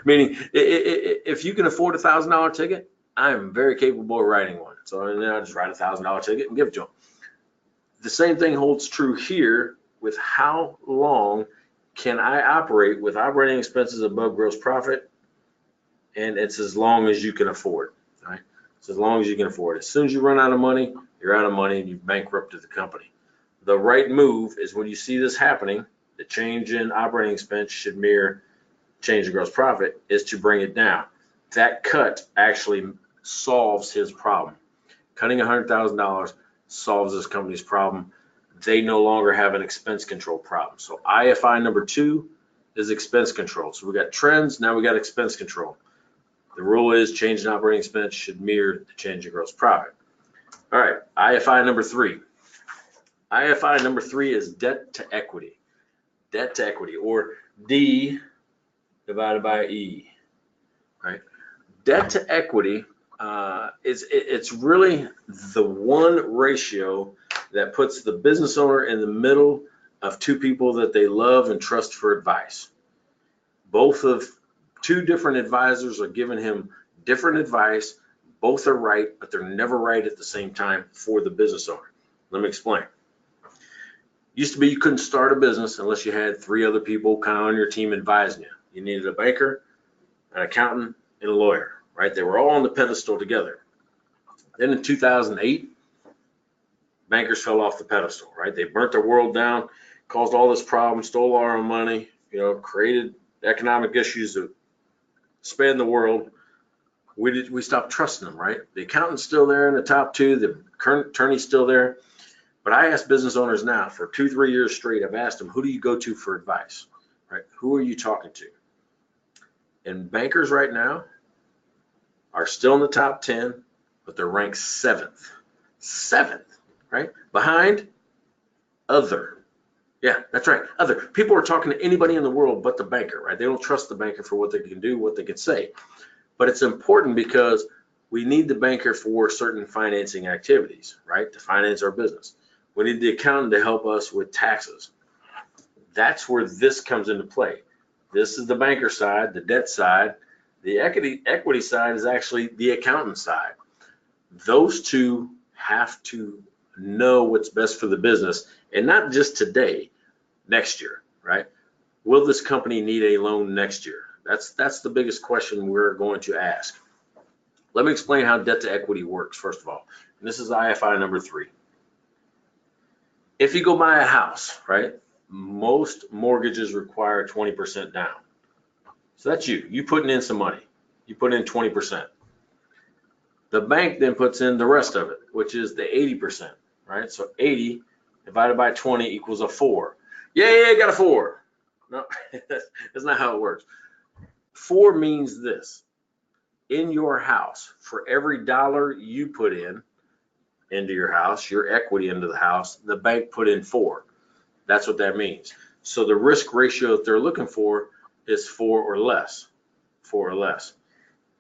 meaning if you can afford $1,000 ticket, I'm very capable of writing one. So I just write $1,000 ticket and give it to them. The same thing holds true here with how long can I operate with operating expenses above gross profit, and it's as long as you can afford, right? It's as long as you can afford. As soon as you run out of money, you're out of money and you've bankrupted the company. The right move is when you see this happening, the change in operating expense should mirror change in gross profit, is to bring it down. That cut actually solves his problem. Cutting $100,000 solves this company's problem. They no longer have an expense control problem. So IFI number 2 is expense control. So we got trends, now we got expense control. The rule is change in operating expense should mirror the change in gross profit. All right, IFI number 3. IFI number 3 is debt to equity. Debt to equity, or D divided by E, right? Debt to equity it's really the one ratio that puts the business owner in the middle of two people that they love and trust for advice. Both of two different advisors are giving him different advice. Both are right, but they're never right at the same time for the business owner. Let me explain. Used to be you couldn't start a business unless you had 3 other people kind of on your team advising you. You needed a banker, an accountant, and a lawyer, right? They were all on the pedestal together. Then in 2008, bankers fell off the pedestal, right? They burnt the world down, caused all this problem, stole all our money, created economic issues that spanned the world. We stopped trusting them, right? The accountant's still there in the top 2, the current attorney's still there. But I ask business owners now for 2-3 years straight, I've asked them, who do you go to for advice, right? Who are you talking to? And bankers right now are still in the top 10, but they're ranked 7th. 7th, right? Behind other. Yeah, that's right. Other. People are talking to anybody in the world but the banker, right? They don't trust the banker for what they can do, what they can say. But it's important because we need the banker for certain financing activities, right? To finance our business. We need the accountant to help us with taxes. That's where this comes into play. This is the banker side, the debt side. The equity side is actually the accountant side. Those two have to know what's best for the business, and not just today, next year, right? Will this company need a loan next year? That's the biggest question we're going to ask. Let me explain how debt to equity works, first of all. And this is IFI number 3. If you go buy a house, right, most mortgages require 20% down. So that's you putting in some money. You put in 20%. The bank then puts in the rest of it, which is the 80%, right? So 80 divided by 20 equals a 4. Yay, got a 4. No, that's not how it works. 4 means this. In your house, for every dollar you put in into your house, your equity into the house, the bank put in 4. That's what that means. So the risk ratio that they're looking for is 4 or less. 4 or less.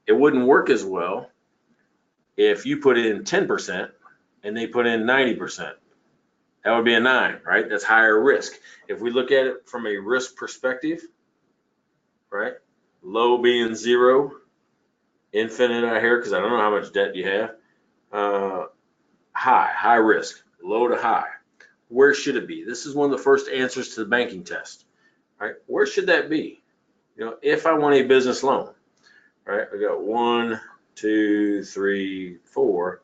It wouldn't work as well if you put in 10% and they put in 90%. That would be a 9, right? That's higher risk. If we look at it from a risk perspective, right? Low being 0, infinite out here because I don't know how much debt you have. High risk, low to high. Where should it be? This is one of the first answers to the banking test, right? Where should that be? If I want a business loan, right? I got 1, 2, 3, 4.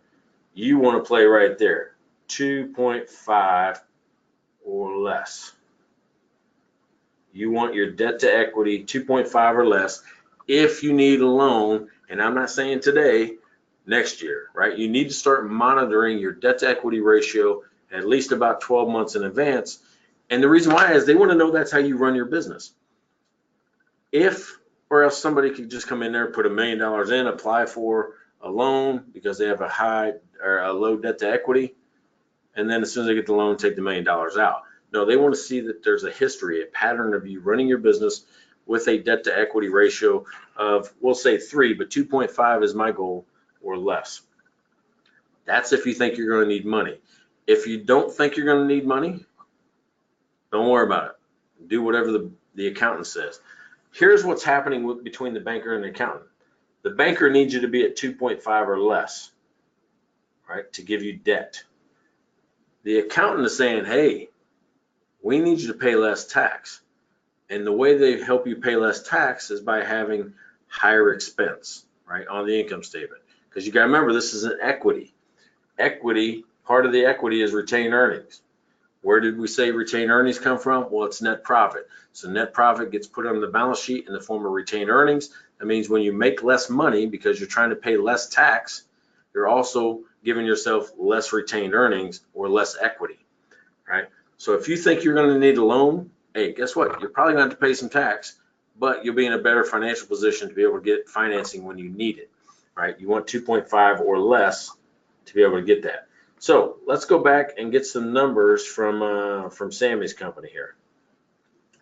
You want to play right there, 2.5 or less. You want your debt to equity 2.5 or less if you need a loan, and I'm not saying today, next year, right? You need to start monitoring your debt to equity ratio at least about 12 months in advance. And the reason why is they want to know that's how you run your business. Or else somebody could just come in there, put $1 million in, apply for a loan because they have a high or a low debt to equity. And then as soon as they get the loan, take the $1 million out. No, they want to see that there's a history, a pattern of you running your business with a debt to equity ratio of, we'll say 3, but 2.5 is my goal or less. That's if you think you're going to need money. If you don't think you're going to need money, don't worry about it. Do whatever the accountant says. Here's what's happening between the banker and the accountant. The banker needs you to be at 2.5 or less, right, to give you debt. The accountant is saying, hey, we need you to pay less tax. And the way they help you pay less tax is by having higher expense, right, on the income statement. Because you got to remember, this is an equity. Equity, part of the equity is retained earnings. Where did we say retained earnings come from? Well, it's net profit. So net profit gets put on the balance sheet in the form of retained earnings. That means when you make less money because you're trying to pay less tax, you're also giving yourself less retained earnings or less equity, right? So if you think you're going to need a loan, hey, guess what? You're probably going to have to pay some tax, but you'll be in a better financial position to be able to get financing when you need it, right? You want 2.5 or less to be able to get that. So let's go back and get some numbers from Sammy's company here.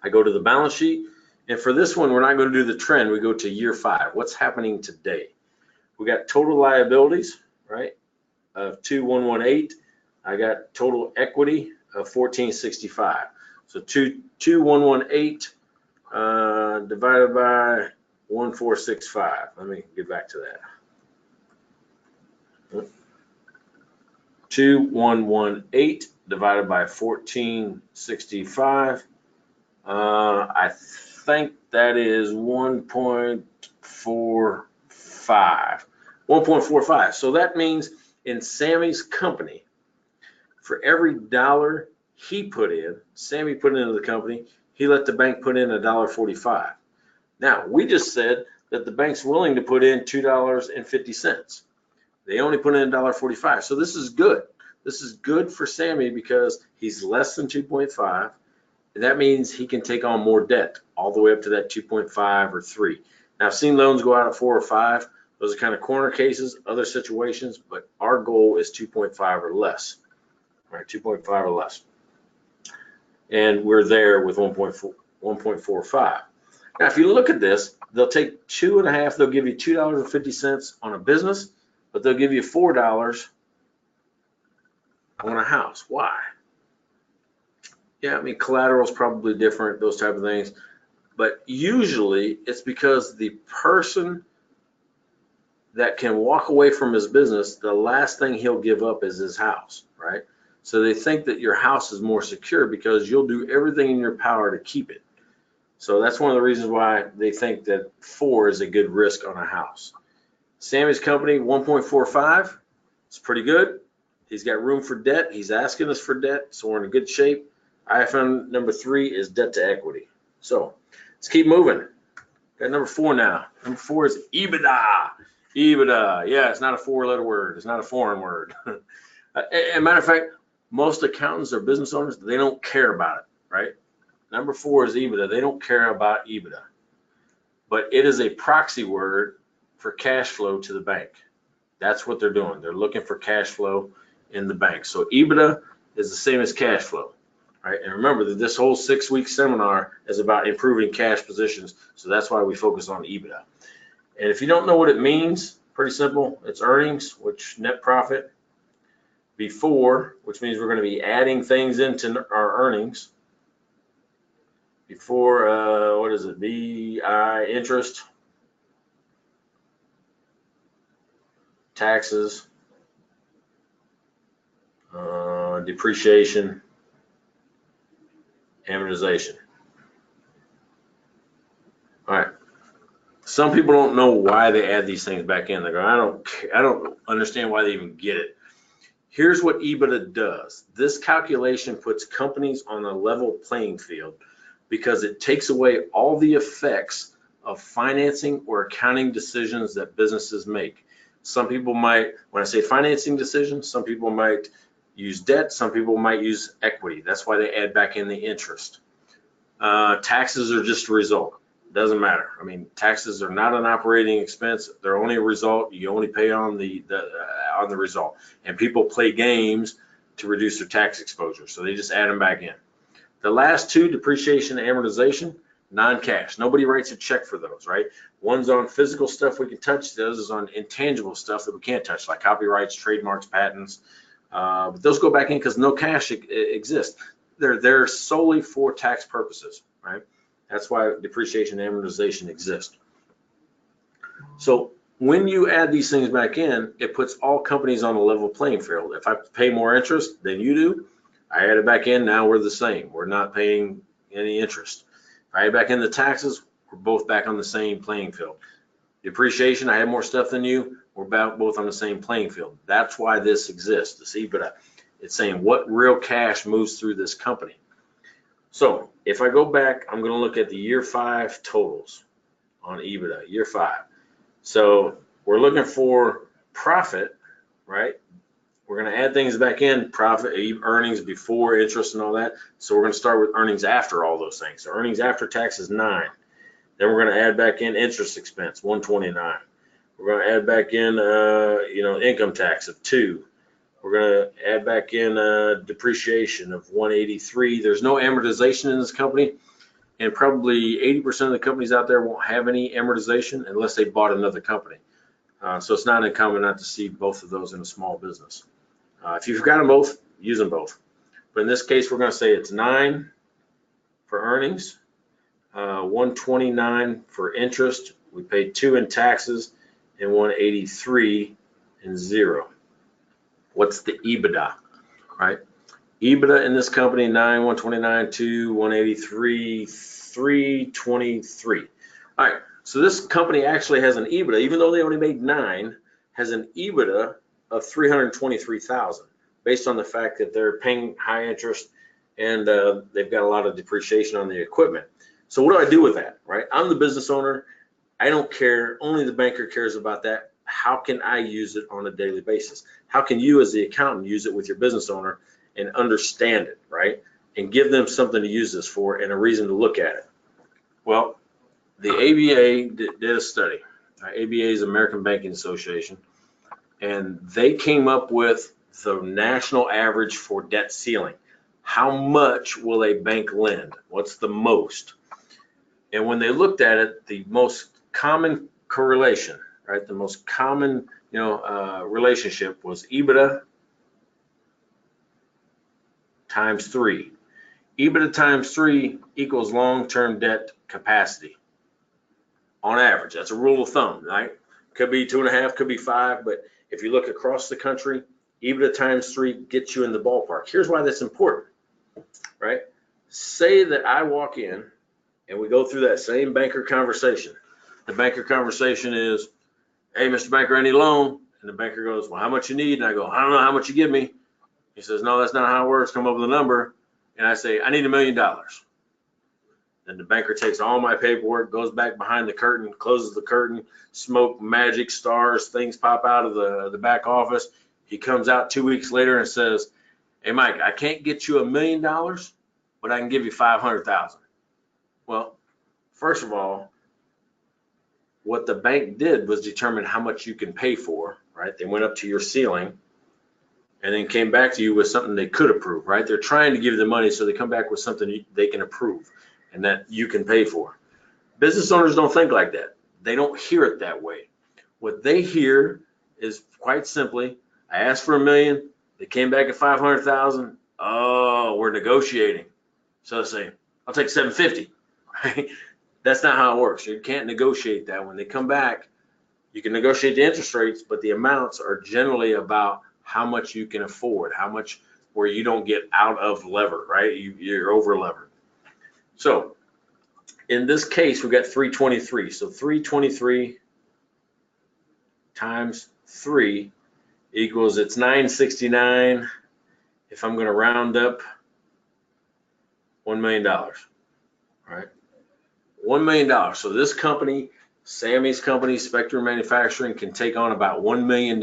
I go to the balance sheet, and for this one, we're not going to do the trend. We go to year 5. What's happening today? We got total liabilities, right, of 2,118. I got total equity of 1,465. So 2,118 divided by 1,465. Let me get back to that. 2,118 divided by 1,465. I think that is 1.45. 1.45. So that means in Sammy's company, for every dollar he put in, Sammy put into the company, he let the bank put in $1.45. Now, we just said that the bank's willing to put in $2.50. They only put in $1.45. So this is good. This is good for Sammy because he's less than 2.5. And that means he can take on more debt all the way up to that 2.5 or 3. Now, I've seen loans go out at 4 or 5. Those are kind of corner cases, other situations, but our goal is 2.5 or less. All right, 2.5 or less. And we're there with 1.45. Now, if you look at this, they'll take 2.5, they'll give you $2.50 on a business, but they'll give you $4 on a house. Why? Yeah, I mean, collateral is probably different, those type of things. But usually it's because the person that can walk away from his business, the last thing he'll give up is his house, right? So they think that your house is more secure because you'll do everything in your power to keep it. So that's one of the reasons why they think that 4 is a good risk on a house. Sammy's company, 1.45. It's pretty good. He's got room for debt. He's asking us for debt, so we're in good shape. IFM number 3 is debt to equity. So let's keep moving. Got number 4 now. Number 4 is EBITDA. EBITDA. Yeah, it's not a 4-letter word. It's not a foreign word. As a matter of fact, most accountants or business owners, they don't care about it, right? Number 4 is EBITDA. They don't care about EBITDA. But it is a proxy word for cash flow to the bank. That's what they're doing. They're looking for cash flow in the bank. So EBITDA is the same as cash flow, right? And remember that this whole 6-week seminar is about improving cash positions. So that's why we focus on EBITDA. And if you don't know what it means, pretty simple. It's earnings, which net profit, before, which means we're going to be adding things into our earnings. Before, what is it? BI, interest, taxes, depreciation, amortization. All right. Some people don't know why they add these things back in. They go, I don't understand why they even get it. Here's what EBITDA does. This calculation puts companies on a level playing field because it takes away all the effects of financing or accounting decisions that businesses make. Some people might, when I say financing decisions, some people might use debt, some people might use equity. That's why they add back in the interest. Taxes are just a result. Doesn't matter. I mean, taxes are not an operating expense. They're only a result. You only pay on the result. And people play games to reduce their tax exposure, so they just add them back in. The last 2, depreciation and amortization, non-cash. Nobody writes a check for those, right? One's on physical stuff we can touch. The other is on intangible stuff that we can't touch, like copyrights, trademarks, patents. But those go back in because no cash exists. They're there solely for tax purposes, right? That's why depreciation and amortization exist. So when you add these things back in, it puts all companies on a level playing field. If I pay more interest than you do, I add it back in, now we're the same. We're not paying any interest. If I add back in the taxes, we're both back on the same playing field. Depreciation, I have more stuff than you, we're both on the same playing field. That's why this exists, this EBITDA. It's saying what real cash moves through this company. So if I go back, I'm gonna look at the year 5 totals on EBITDA, year 5. So we're looking for profit, right? We're going to add things back in, profit, earnings before interest and all that. So we're going to start with earnings after all those things. So earnings after tax is 9. Then we're going to add back in interest expense, 129. We're going to add back in, income tax of 2. We're going to add back in depreciation of 183. There's no amortization in this company. And probably 80% of the companies out there won't have any amortization unless they bought another company. So it's not uncommon not to see both of those in a small business. If you've got them both, use them both. But in this case, we're going to say it's 9 for earnings, 129 for interest. We paid 2 in taxes and 183 and 0. What's the EBITDA, right? EBITDA in this company, 9, 129, 2, 183, 323. All right, so this company actually has an EBITDA, even though they only made 9, has an EBITDA of 323,000 based on the fact that they're paying high interest and they've got a lot of depreciation on the equipment. So what do I do with that, right? I'm the business owner. I don't care. Only the banker cares about that. How can I use it on a daily basis? How can you as the accountant use it with your business owner and understand it, right? And give them something to use this for and a reason to look at it. Well, the ABA did a study. ABA is American Banking Association, and they came up with the national average for debt ceiling. How much will a bank lend? What's the most? And when they looked at it, the most common correlation, right? The most common, relationship was EBITDA times 3. EBITDA times 3 equals long-term debt capacity. On average, that's a rule of thumb, right? Could be 2.5, could be 5, but if you look across the country, EBITDA times 3 gets you in the ballpark. Here's why that's important, right? Say that I walk in and we go through that same banker conversation. The banker conversation is, hey, Mr. Banker, I need a loan. And the banker goes, well, how much you need? And I go, I don't know how much you give me. He says, no, that's not how it works. Come up with a number. And I say, I need $1 million. Then the banker takes all my paperwork, goes back behind the curtain, closes the curtain, smoke, magic, stars, things pop out of the back office. He comes out 2 weeks later and says, hey, Mike, I can't get you $1 million, but I can give you 500,000. Well, first of all, what the bank did was determine how much you can pay for, right? They went up to your ceiling and then came back to you with something they could approve, right? They're trying to give you the money so they come back with something they can approve and that you can pay for. Business owners don't think like that. They don't hear it that way. What they hear is quite simply, I asked for $1 million, they came back at 500,000. Oh, we're negotiating. So they say, I'll take 750, right? That's not how it works. You can't negotiate that. When they come back, you can negotiate the interest rates, but the amounts are generally about how much you can afford, how much where you don't get out of lever, right? You're over levered. So in this case, we've got 323. So 323 times 3 equals, it's 969. If I'm going to round up, $1 million, right? $1 million. So this company, Sammy's company, Spectrum Manufacturing, can take on about $1 million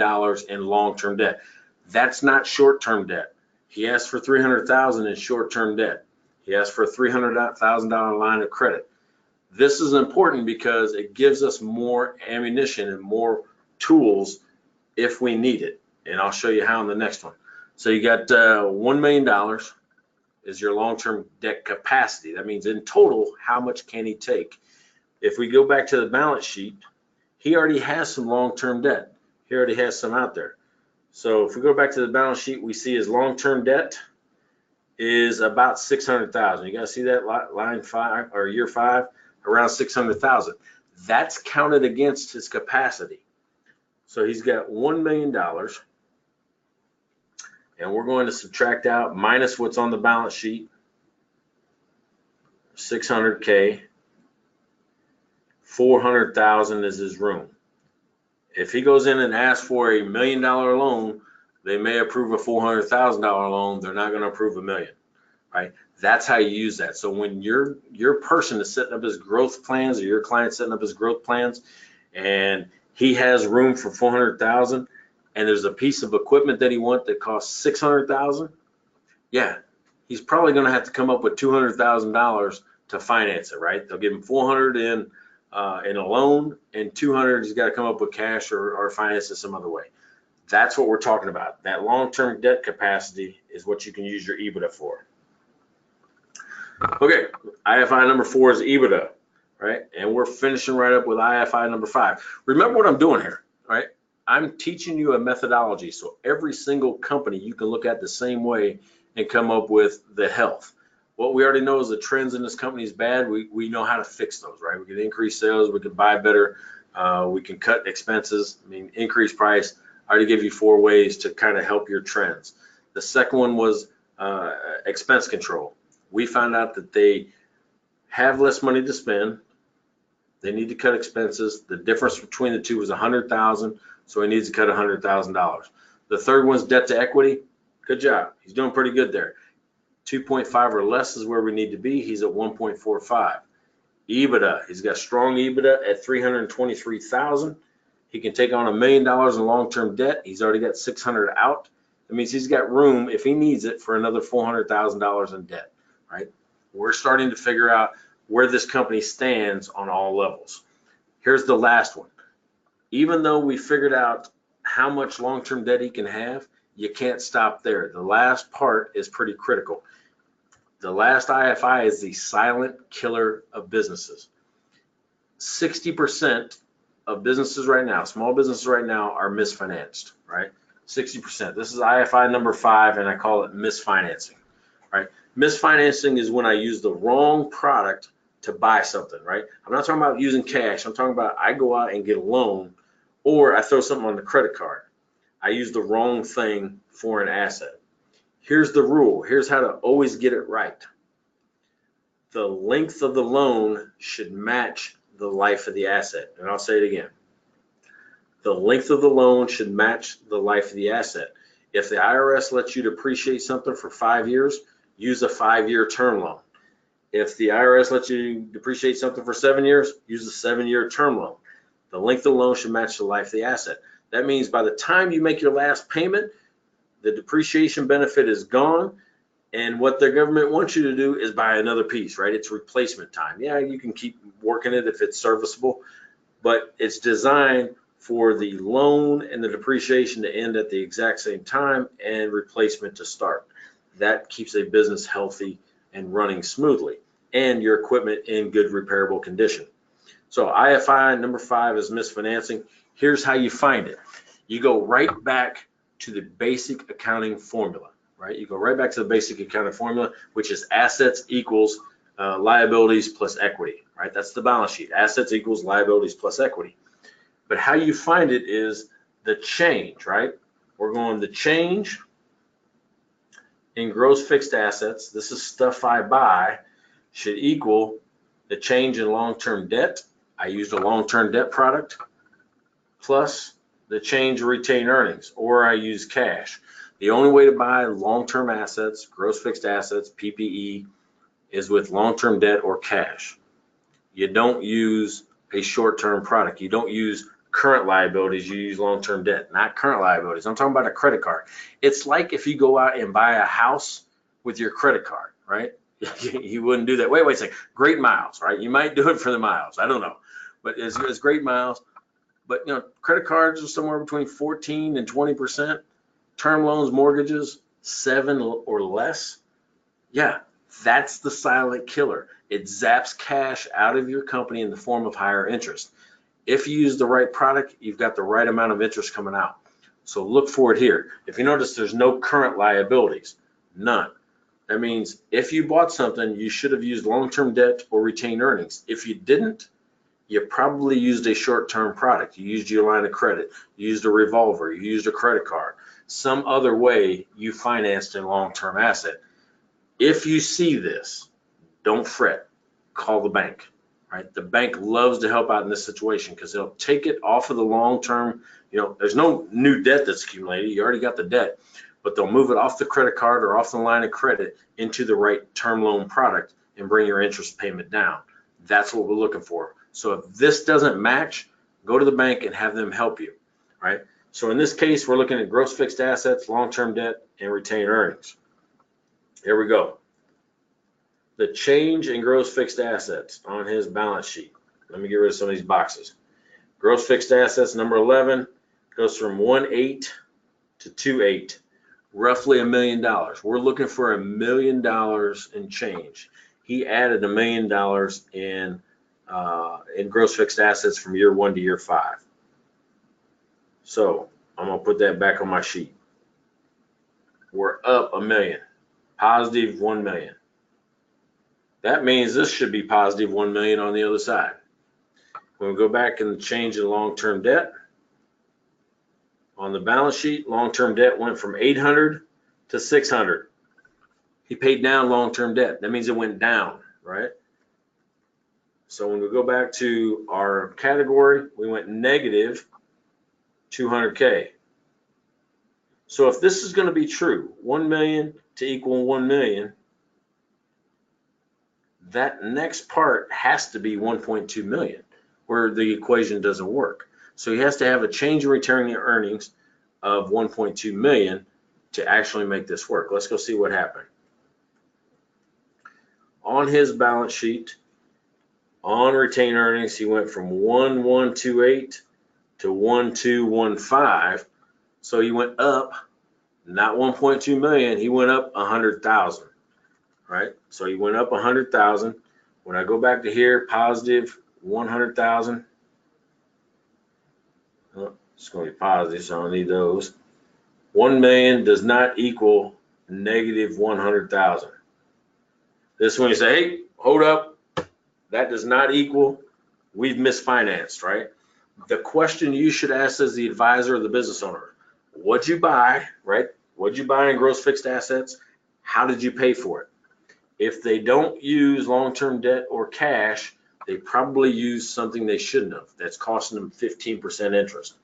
in long-term debt. That's not short-term debt. He asked for $300,000 in short-term debt. He asked for a $300,000 line of credit. This is important because it gives us more ammunition and more tools if we need it. And I'll show you how in the next one. So you got $1 million is your long-term debt capacity. That means in total, how much can he take? If we go back to the balance sheet, he already has some long-term debt. He already has some out there. So if we go back to the balance sheet, we see his long-term debt is about 600,000. You guys see that line 5 or year 5, around 600,000. That's counted against his capacity. So he's got $1 million, and we're going to subtract out minus what's on the balance sheet, 600K. 400,000 is his room. If he goes in and asks for $1 million loan, they may approve a $400,000 loan. They're not going to approve $1 million, right? That's how you use that. So when your person is setting up his growth plans, or your client setting up his growth plans, and he has room for 400,000, and there's a piece of equipment that he wants that costs 600,000, yeah, he's probably going to have to come up with $200,000 to finance it, right? They'll give him 400 in a loan, and 200 he's got to come up with cash or finance it some other way. That's what we're talking about. That long-term debt capacity is what you can use your EBITDA for. Okay, IFI number 4 is EBITDA, right? And we're finishing right up with IFI number 5. Remember what I'm doing here, right? I'm teaching you a methodology, so every single company you can look at the same way and come up with the health. What we already know is the trends in this company is bad. We know how to fix those, right? We can increase sales, we can buy better, we can cut expenses, increase price. I already give you 4 ways to kind of help your trends. The second one was expense control. We found out that they have less money to spend. They need to cut expenses. The difference between the two was 100,000, so he needs to cut $100,000. The third one's debt to equity. Good job. He's doing pretty good there. 2.5 or less is where we need to be. He's at 1.45. EBITDA. He's got strong EBITDA at 323,000. He can take on $1 million in long-term debt. He's already got 600 out. That means he's got room, if he needs it, for another $400,000 in debt, right? We're starting to figure out where this company stands on all levels. Here's the last one. Even though we figured out how much long-term debt he can have, you can't stop there. The last part is pretty critical. The last IFI is the silent killer of businesses. 60% of businesses right now, small businesses right now, are misfinanced, right? 60%. This is IFI number 5, and I call it misfinancing, right? Misfinancing is when I use the wrong product to buy something, right? I'm not talking about using cash. I'm talking about I go out and get a loan, or I throw something on the credit card. I use the wrong thing for an asset. Here's the rule. Here's how to always get it right. The length of the loan should match the life of the asset. And I'll say it again. The length of the loan should match the life of the asset. If the IRS lets you depreciate something for 5 years, use a 5-year term loan. If the IRS lets you depreciate something for 7 years, use a 7-year term loan. The length of the loan should match the life of the asset. That means by the time you make your last payment, the depreciation benefit is gone, and what the government wants you to do is buy another piece, right? It's replacement time. Yeah, you can keep working it if it's serviceable, but it's designed for the loan and the depreciation to end at the exact same time and replacement to start. That keeps a business healthy and running smoothly, and your equipment in good repairable condition. So IFI number 5 is misfinancing. Here's how you find it. You go right back to the basic accounting formula, right? You go right back to the basic accounting formula, which is assets equals liabilities plus equity, right? That's the balance sheet. Assets equals liabilities plus equity. But how you find it is the change, right? We're going the change in gross fixed assets. This is stuff I buy, should equal the change in long-term debt. I used a long-term debt product, plus the change in retained earnings, or I use cash. The only way to buy long-term assets, gross fixed assets, PPE, is with long-term debt or cash. You don't use a short-term product. You don't use current liabilities. You use long-term debt, not current liabilities. I'm talking about a credit card. It's like if you go out and buy a house with your credit card, right? You wouldn't do that. Wait a second. Great miles, right? You might do it for the miles. I don't know. But it's great miles. But, credit cards are somewhere between 14 and 20%. Term loans, mortgages, 7 or less. Yeah, that's the silent killer. It zaps cash out of your company in the form of higher interest. If you use the right product, you've got the right amount of interest coming out. So look for it here. If you notice, there's no current liabilities, none. That means if you bought something, you should have used long-term debt or retained earnings. If you didn't, you probably used a short-term product. You used your line of credit, you used a revolver, you used a credit card, some other way you financed a long-term asset. If you see this, don't fret, call the bank, right? The bank loves to help out in this situation because they'll take it off of the long-term, there's no new debt that's accumulated. You already got the debt, but they'll move it off the credit card or off the line of credit into the right term loan product and bring your interest payment down. That's what we're looking for. So if this doesn't match, go to the bank and have them help you, right? So in this case, we're looking at gross fixed assets, long-term debt, and retained earnings. Here we go. The change in gross fixed assets on his balance sheet. Let me get rid of some of these boxes. Gross fixed assets, number 11, goes from 1.8 to 2.8, roughly $1 million. We're looking for $1 million in change. He added $1 million in gross fixed assets from year 1 to year 5. So I'm gonna put that back on my sheet. We're up $1 million, positive $1 million. That means this should be positive $1 million on the other side. When we go back and change the long-term debt on the balance sheet, long-term debt went from 800 to 600. He paid down long-term debt. That means it went down, right? So when we go back to our category, we went negative 200K. So if this is going to be true, 1 million to equal 1 million, that next part has to be 1.2 million, where the equation doesn't work. So he has to have a change in retained earnings of 1.2 million to actually make this work. Let's go see what happened. On his balance sheet, on retained earnings, he went from 1128 to 1215. So he went up, not 1.2 million, he went up 100,000, right? So he went up 100,000. When I go back to here, positive 100,000. Oh, it's going to be positive, so I don't need those. 1 million does not equal negative 100,000. This one you say, hey, hold up. That does not equal, we've misfinanced, right? The question you should ask as the advisor or the business owner, what'd you buy, right? What'd you buy in gross fixed assets? How did you pay for it? If they don't use long-term debt or cash, they probably use something they shouldn't have. That's costing them 15% interest.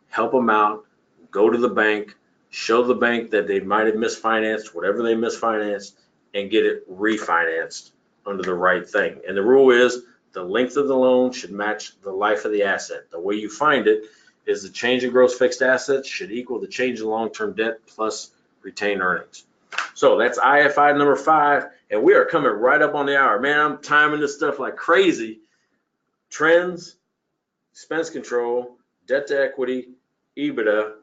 Help them out, go to the bank, show the bank that they might have misfinanced, whatever they misfinanced, and get it refinanced under the right thing. And the rule is the length of the loan should match the life of the asset. The way you find it is the change in gross fixed assets should equal the change in long-term debt plus retained earnings. So that's IFI number 5, and we are coming right up on the hour. Man, I'm timing this stuff like crazy. Trends, expense control, debt to equity, EBITDA,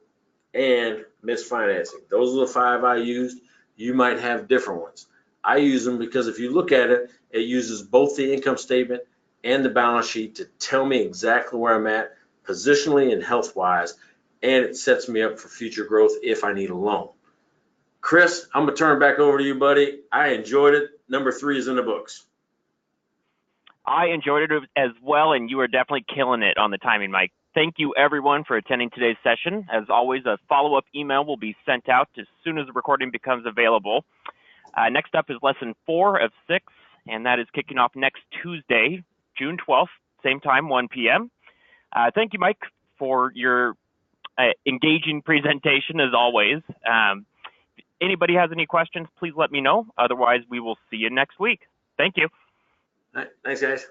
and misfinancing. Those are the 5 I used. You might have different ones. I use them because if you look at it, it uses both the income statement and the balance sheet to tell me exactly where I'm at positionally and health-wise, and it sets me up for future growth if I need a loan. Chris, I'm going to turn it back over to you, buddy. I enjoyed it. Number 3 is in the books. I enjoyed it as well, and you are definitely killing it on the timing, Mike. Thank you, everyone, for attending today's session. As always, a follow-up email will be sent out as soon as the recording becomes available. Next up is lesson 4 of 6, and that is kicking off next Tuesday, June 12th, same time, 1 p.m. Thank you, Mike, for your engaging presentation, as always. If anybody has any questions, please let me know. Otherwise, we will see you next week. Thank you. All right. Thanks, guys.